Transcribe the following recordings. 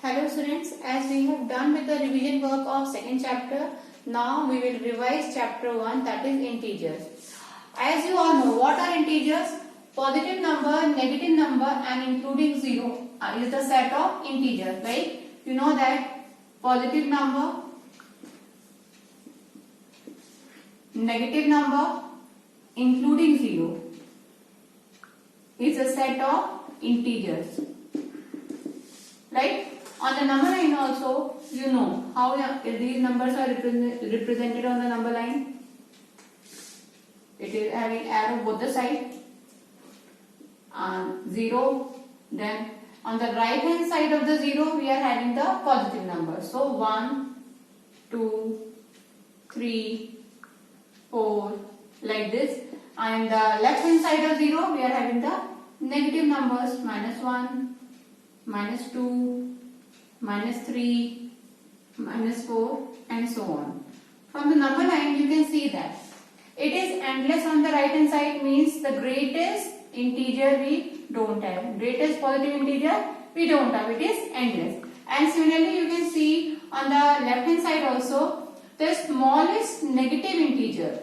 Hello students, as we have done with the revision work of second chapter, now we will revise chapter 1, that is integers. As you all know, what are integers? Positive number, negative number and including 0 is the set of integers. Like you know that positive number, negative number including 0 is a set of integers. Right? On the number line also, you know how these numbers are represented on the number line. It is having arrow both the side. 0. Then on the right hand side of the 0, we are having the positive number. So 1, 2, 3, 4, like this. And the left hand side of 0, we are having the negative numbers, -1, -2, -3, -4 and so on. From the number line you can see that it is endless on the right hand side, means the greatest integer we don't have. Greatest positive integer we don't have, it is endless. And similarly you can see on the left hand side also the smallest negative integer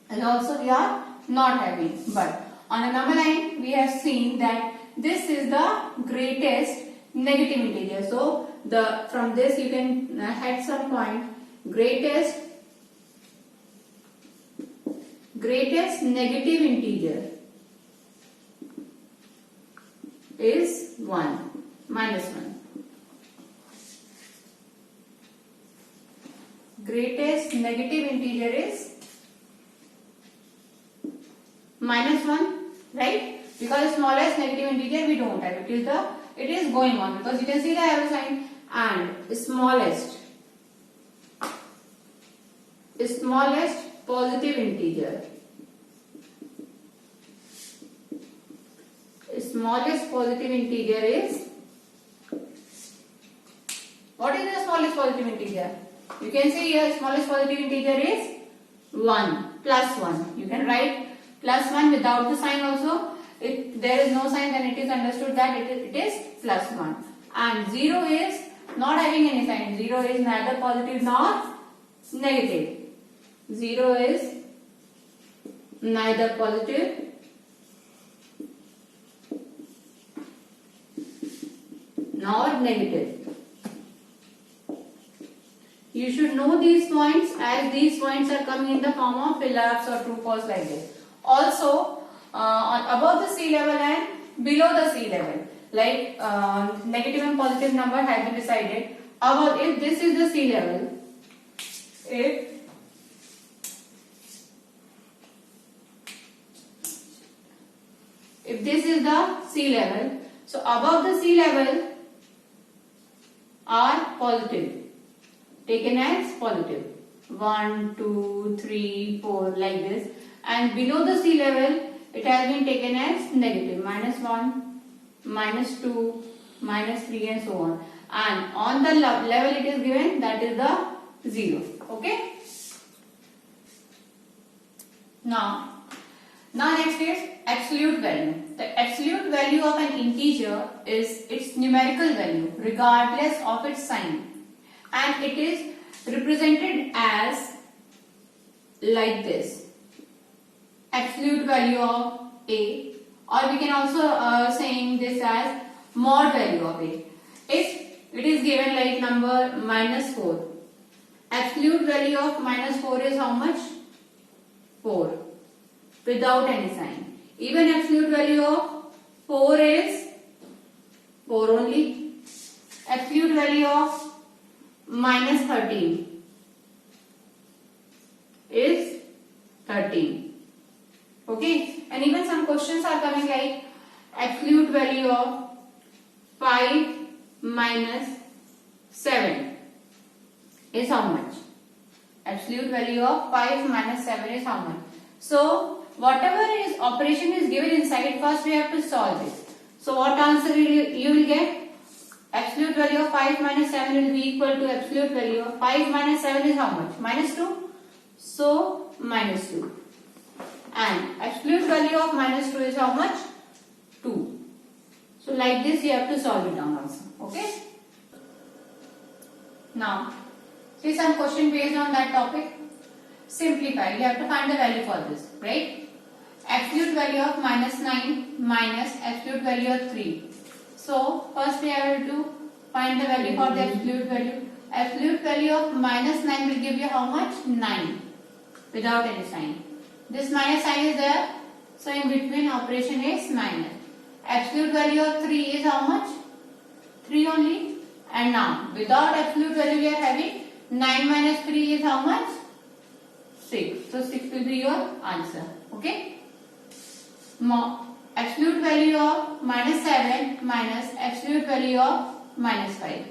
and also we are not having. But on the number line we have seen that this is the greatest negative integer. So from this you can add some point. Greatest negative integer is 1, -1. Greatest negative integer is -1, right? Because smallest negative integer we don't have. It is going on because you can see the arrow sign. And smallest positive integer. Smallest positive integer is, what is the smallest positive integer? You can see here smallest positive integer is 1, +1. You can write +1 without the sign also. If there is no sign, then it is understood that it is +1. And 0 is not having any sign. 0 is neither positive nor negative. 0 is neither positive nor negative. You should know these points, as these points are coming in the form of fill-ups or true false like this. Also, above the sea level and below the sea level, like negative and positive number have been decided. Above, if this is the sea level, if this is the sea level, so above the sea level are positive, taken as positive, 1, 2, 3, 4 like this, and below the sea level it has been taken as negative, -1, -2, -3 and so on. And on the level it is given, that is the 0. Okay. Now next is absolute value. The absolute value of an integer is its numerical value regardless of its sign, and it is represented as like this. Absolute value of A, or we can also saying this as mod value of A. If it is given like number -4, absolute value of -4 is how much? 4, without any sign. Even absolute value of 4 is 4 only. Absolute value of -13 is 13. Okay, and even some questions are coming like absolute value of 5 - 7 is how much? Absolute value of 5 - 7 is how much? So whatever is operation is given inside, first we have to solve it. So what answer you will get? Absolute value of 5 - 7 will be equal to absolute value of 5 - 7 is how much? -2. So -2. And absolute value of -2 is how much? 2. So like this you have to solve it down also. Okay. Now, see some question based on that topic. Simplify. You have to find the value for this, right? Absolute value of minus 9 minus absolute value of 3. So, first we have to find the value for the absolute value. Absolute value of minus 9 will give you how much? 9. Without any sign. This minus sign is there. So, in between operation is minus. Absolute value of 3 is how much? 3 only. And now, without absolute value we are having 9 minus 3 is how much? 6. So, 6 will be your answer. Okay. Absolute value of minus 7 minus absolute value of minus 5.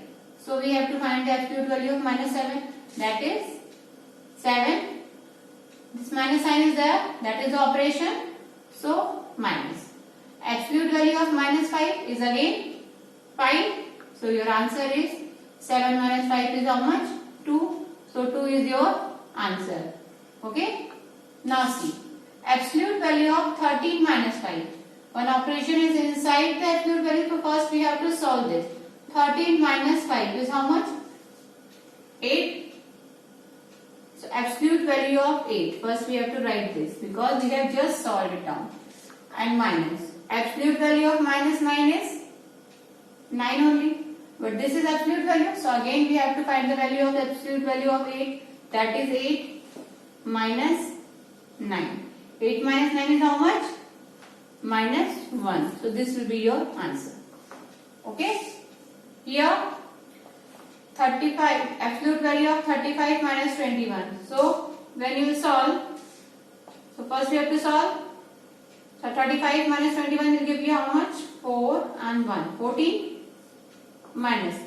So, we have to find the absolute value of minus 7. That is 7. This minus sign is there. That is the operation. So, minus. Absolute value of minus 5 is again 5. So, your answer is 7 minus 5 is how much? 2. So, 2 is your answer. Okay. Now, see. Absolute value of 13 minus 5. One operation is inside the absolute value. So, first we have to solve this. 13 minus 5 is how much? 8. So, absolute value of 8. First we have to write this because we have just solved it down. And minus. Absolute value of minus 9 is 9 only. But this is absolute value. So, again we have to find the value of the absolute value of 8. That is 8 minus 9. 8 minus 9 is how much? Minus 1. So, this will be your answer. Okay. Here 35, absolute value of 35 minus 21. So, when you solve, so first we have to solve. So, 35 minus 21 will give you how much? 4 and 1. 14 minus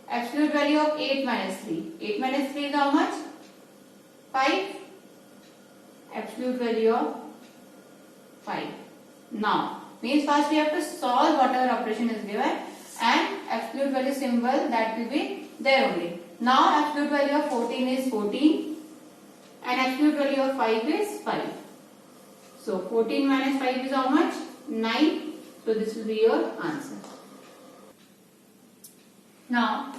absolute value of 8 minus 3. 8 minus 3 is how much? 5. Absolute value of 5. Now, means first we have to solve whatever operation is given and absolute value symbol that will be there only. Now, absolute value of 14 is 14 and absolute value of 5 is 5. So, 14 minus 5 is how much? 9. So, this will be your answer. Now,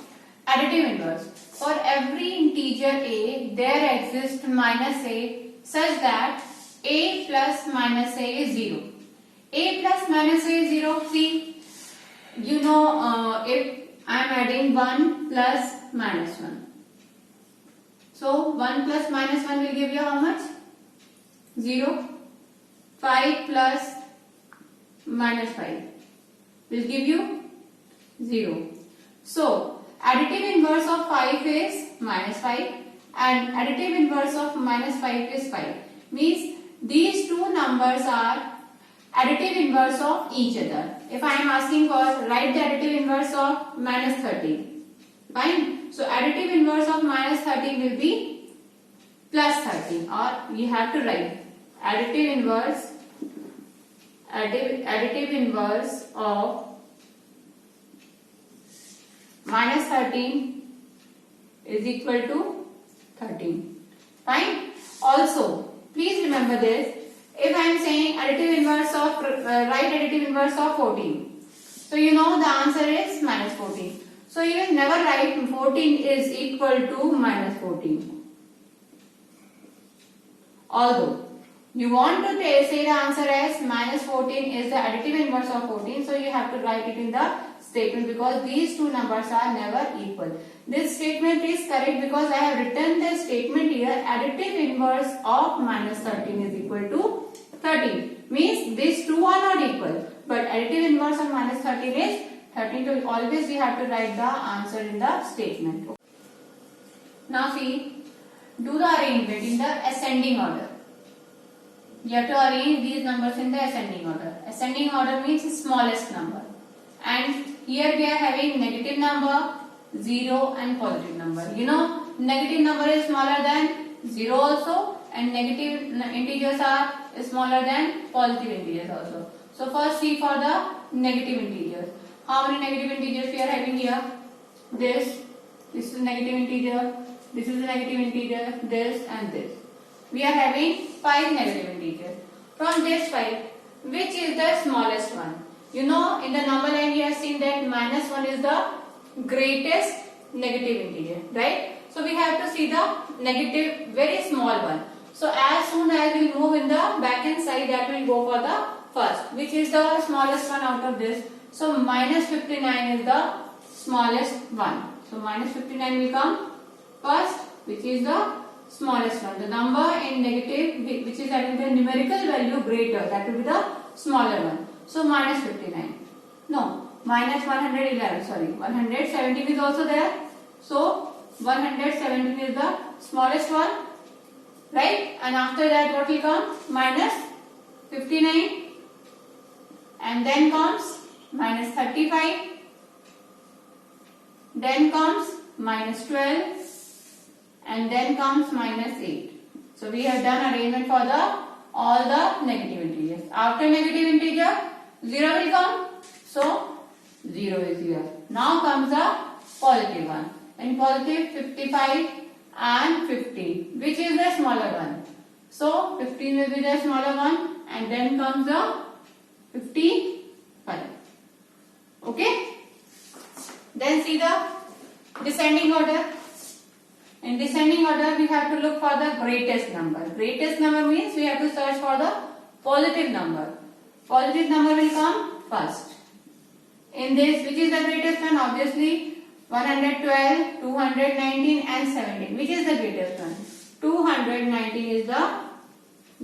additive inverse. For every integer a, there exists minus a such that a plus minus a is 0. A plus minus a is 0. See, you know if I am adding 1 plus minus 1. So, 1 plus minus 1 will give you how much? 0. 5 plus minus 5 will give you 0. So, additive inverse of 5 is minus 5 and additive inverse of minus 5 is 5. Means these two numbers are additive inverse of each other. If I am asking for write the additive inverse of minus 13. Fine. So, additive inverse of minus 13 will be plus 13 or you have to write additive inverse of minus 13 is equal to 13. Fine. Also, please remember this. If I am saying additive inverse of write additive inverse of 14. So you know the answer is minus 14. So you will never write 14 is equal to minus 14. Although you want to say the answer as minus 14 is the additive inverse of 14. So you have to write it in the statement because these two numbers are never equal. This statement is correct because I have written the statement here additive inverse of minus 13 is equal to 13. Means these two are not equal. But additive inverse of minus 13 is 13. So always we have to write the answer in the statement. Now see, do the arrangement in the ascending order. You have to arrange these numbers in the ascending order. Ascending order means smallest number. And here we are having negative number, 0 and positive number. You know, negative number is smaller than 0 also and negative integers are smaller than positive integers also. So first see for the negative integers. How many negative integers we are having here? This is a negative integer, this is a negative integer, this and this. We are having 5 negative integers. From this 5, which is the smallest one? You know, in the number line we have seen that minus 1 is the greatest negative integer, right? So we have to see the negative, very small one. So as soon as we move in the back hand side, that will go for the first, which is the smallest one out of this. So minus 59 is the smallest one. So minus 59 will come first, which is the smallest one. The number in negative, which is having the numerical value greater, that will be the smaller one. So minus 59. No, minus 111, sorry. 117 is also there. So 117 is the smallest one, right? And after that what will come? Minus 59. And then comes minus 35. Then comes minus 12. And then comes minus 8. So we have done arrangement for all the negative integers. After negative integer, 0 will come. So 0 is here. Now comes the positive one. In positive, 55 and 15. Which is the smaller one? So 15 will be the smaller one. And then comes the 55. Okay? Then see the descending order. In descending order, we have to look for the greatest number. Greatest number means we have to search for the positive number. Positive number will come first. In this, which is the greatest one? Obviously, 112, 219 and 17. Which is the greatest one? 219 is the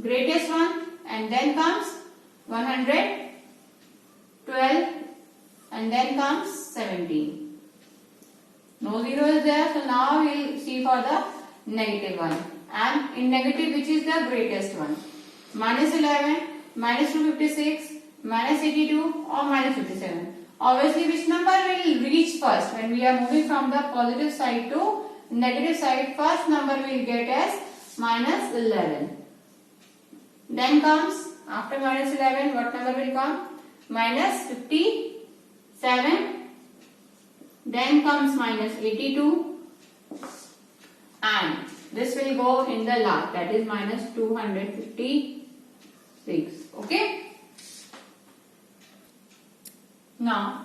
greatest one. And then comes 112 and then comes 17. No 0 is there, so now we will see for the negative one. And in negative, which is the greatest one? Minus 11, minus 256, minus 82 or minus 57. Obviously, which number will reach first? When we are moving from the positive side to negative side, first number we will get as minus 11. Then comes, after minus 11, what number will come? Minus 57. Then comes minus 82 and this will go in the last, that is minus 256. Okay. Now,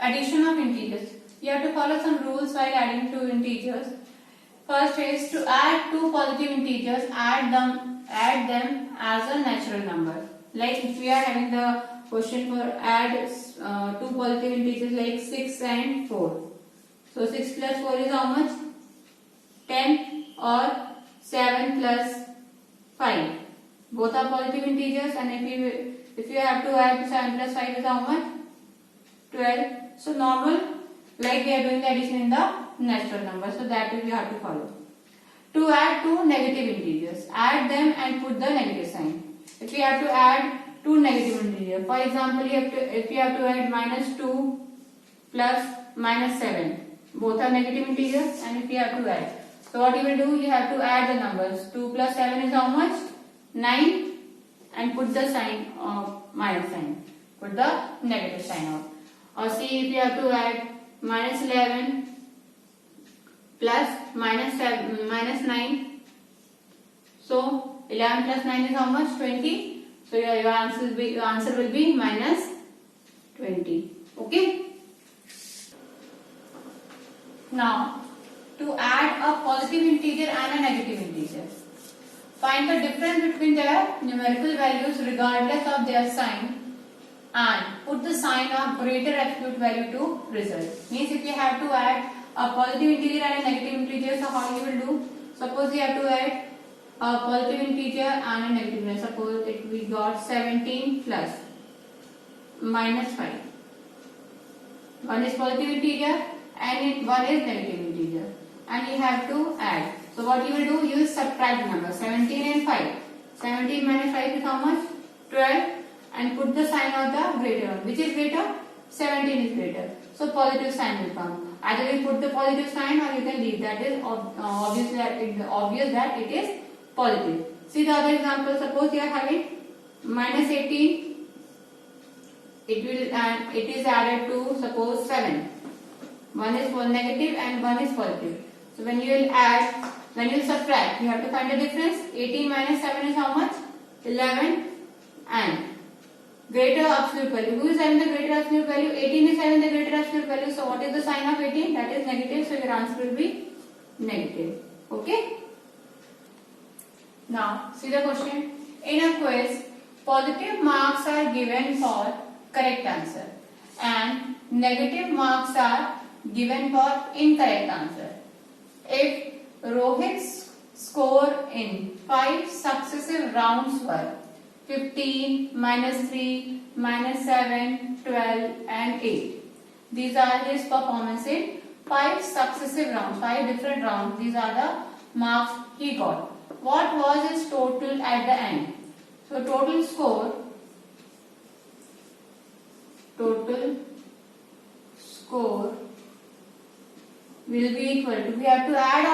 addition of integers. You have to follow some rules while adding two integers. First is to add two positive integers, add them as a natural number. Like if we are having the question for add two positive integers like 6 and 4. So 6 plus 4 is how much? 10 or 7 plus 5. Both are positive integers, and if you have to add 7 plus 5 is how much? 12. So normal, like we are doing the addition in the natural number. So that will you have to follow. To add two negative integers, add them and put the negative sign. If you have to add two negative integers, for example, if you have to add minus 2 plus minus 7, both are negative integers, and if you have to add, so what you will do, you have to add the numbers. 2 plus 7 is how much? 9, and put the sign of minus sign, put the negative sign out. Or see, if you have to add minus 11 plus minus 9, so 11 plus 9 is how much? 20. So your answer will be minus 20. Okay. Now, to add a positive integer and a negative integer, find the difference between their numerical values regardless of their sign and put the sign of greater absolute value to result. Means if you have to add a positive integer and a negative integer, so how you will do? Suppose you have to add a positive integer and a negative integer. Suppose we got 17 plus minus 5. One is positive integer and one is negative integer, and you have to add. So what you will do, you will subtract the number 17 and 5. 17 minus 5 is how much? 12, and put the sign of the greater one. Which is greater? 17 is greater. So positive sign will come. Either you put the positive sign or you can leave. That is obvious that it is positive. See the other example. Suppose you are having minus 18. It is added to suppose 7. One is negative and one is positive. So when you will subtract, you have to find the difference. 18 minus 7 is how much? 11, and greater absolute value. Who is having the greater absolute value? 18 is having the greater absolute value. So what is the sign of 18? That is negative. So your answer will be negative. Okay. Now see the question. In a quiz, positive marks are given for correct answer and negative marks are given for incorrect answer. If Rohit's score in 5 successive rounds were 15, -3, -7, 12 and 8. These are his performance in 5 successive rounds, 5 different rounds. These are the marks he got. What was his total at the end? So total score will be equal to, we have to add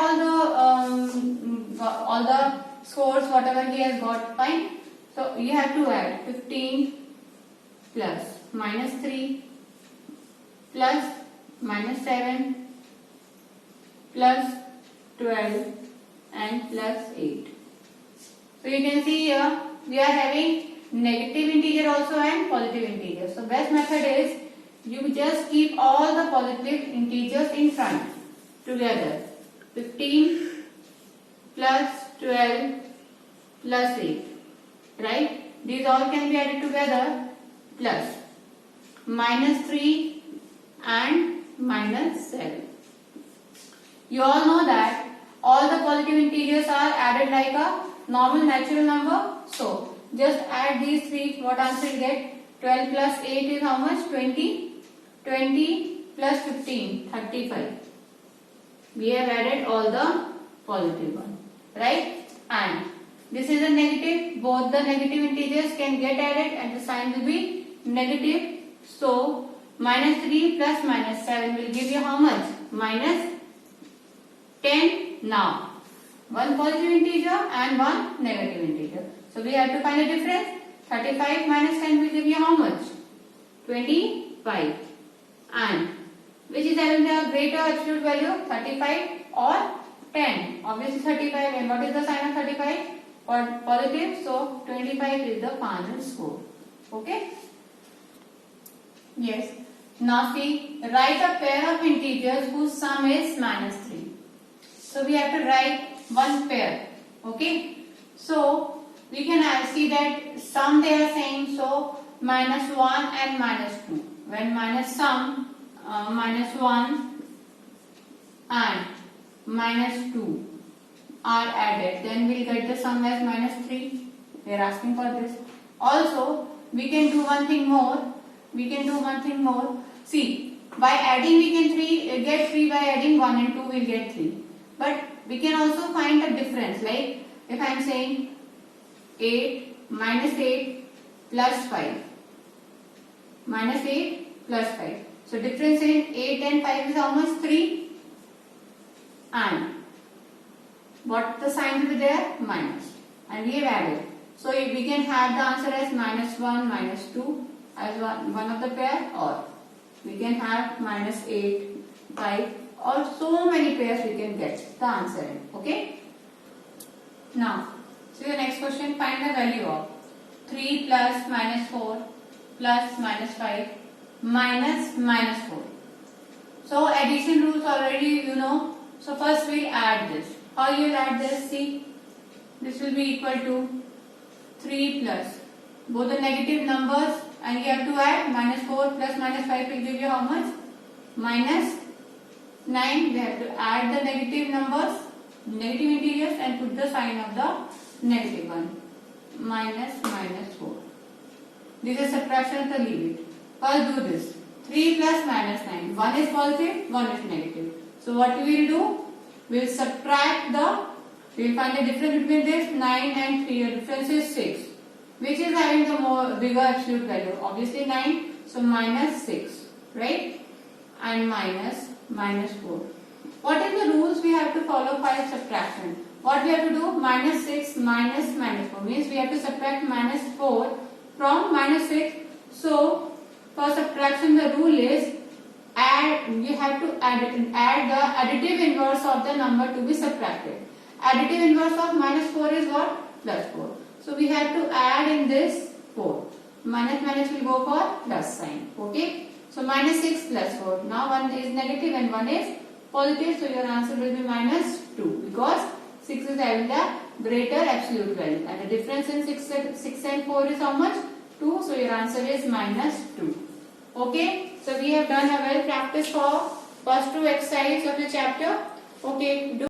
all the scores whatever he has got, fine. So you have to add 15 plus -3 plus -7 plus 12 and plus 8. So you can see here we are having negative integer also and positive integer. So best method is you just keep all the positive integers in front together. 15 plus 12 plus 8. Right? These all can be added together plus -3 and -7. You all know that all the positive integers are added like a normal natural number. So just add these three. What answer you get? 12 plus 8 is how much? 20. 20 plus 15, 35. We have added all the positive one. Right? And this is a negative. Both the negative integers can get added and the sign will be negative. So -3 plus -7 will give you how much? -10. Now one positive integer and one negative integer. So we have to find the difference. 35 minus 10 will give you how much? 25. And which is having the greater absolute value? 35 or 10? Obviously 35. And what is the sign of 35? Or positive. So 25 is the final score. Okay? Yes. Now see, write a pair of integers whose sum is -3. So we have to write one pair. Okay? So we can see that sum they are saying, so -1 and -2. When -1 and -2 are added, then we'll get the sum as -3. They are asking for this. Also, we can do one thing more. See, by adding we can get 3 by adding 1 and 2 we'll get 3. But we can also find a difference, like if I am saying 8 -8 plus 5. -8 plus 5. So difference in 8 and 5 is how much? 3. And what the sign will be there? Minus. And we have added. So we can have the answer as -1, -2 as one of the pair, or we can have -8, 5, or so many pairs we can get the answer in. Okay? Now, see the next question. Find the value of 3 plus -4 plus -5 minus -4. So addition rules already you know. So first we'll add this. How you will add this? See, this will be equal to 3 plus both the negative numbers, and you have to add -4 plus -5 will give you how much? -9. We have to add the negative numbers, negative integers, and put the sign of the negative one. -4. This is subtraction, so leave it. First do this. 3 plus -9. One is positive, one is negative. So what we will do? We will subtract we will find the difference between this 9 and 3. The difference is 6. Which is having the bigger absolute value? Obviously 9. So -6. Right? And -4. What is the rules we have to follow for subtraction? What we have to do? -6 minus -4 means we have to subtract -4 from -6. So for subtraction the rule is you have to add the additive inverse of the number to be subtracted. Additive inverse of -4 is what? +4. So we have to add in this 4. minus minus will go for plus sign. Okay. So minus 6 plus 4. Now one is negative and one is positive. So your answer will be minus 2 because 6 is having the greater absolute value. And the difference in 6 and 4 is how much? 2. So your answer is minus 2. Okay. So we have done a well practice for first two exercises of the chapter. Okay.